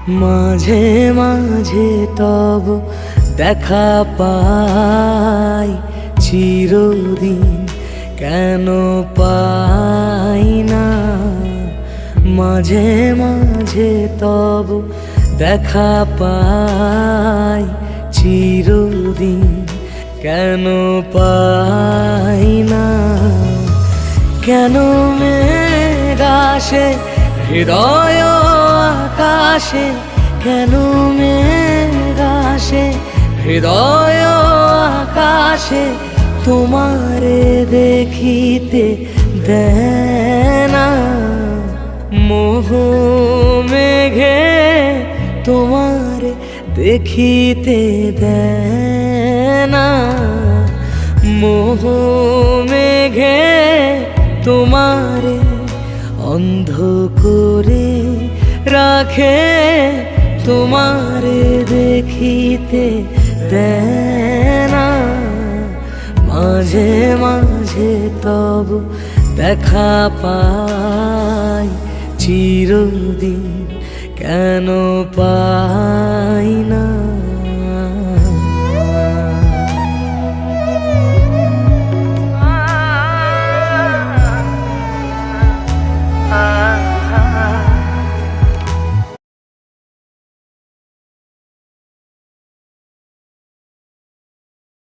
মাঝে মাঝে তব দেখা পাই, চিরদিন কেন পাই না। মাঝে মাঝে তব দেখা পাই, চিরদিন কেন পাই না। কেন মেঘ আসে হৃদয় আকাশে, কেন মেঘ আসে হৃদয় আকাশে, তোমারে দেখিতে দেয় না। মোহ মেঘে তোমারে দেখিতে দেয় না। মোহ মেঘে তোমারে অন্ধ করে রাখে, তোমারে দেখিতে দেয় না। মাঝে মাঝে তব দেখা পাই, চিরদিন কেন পাই না।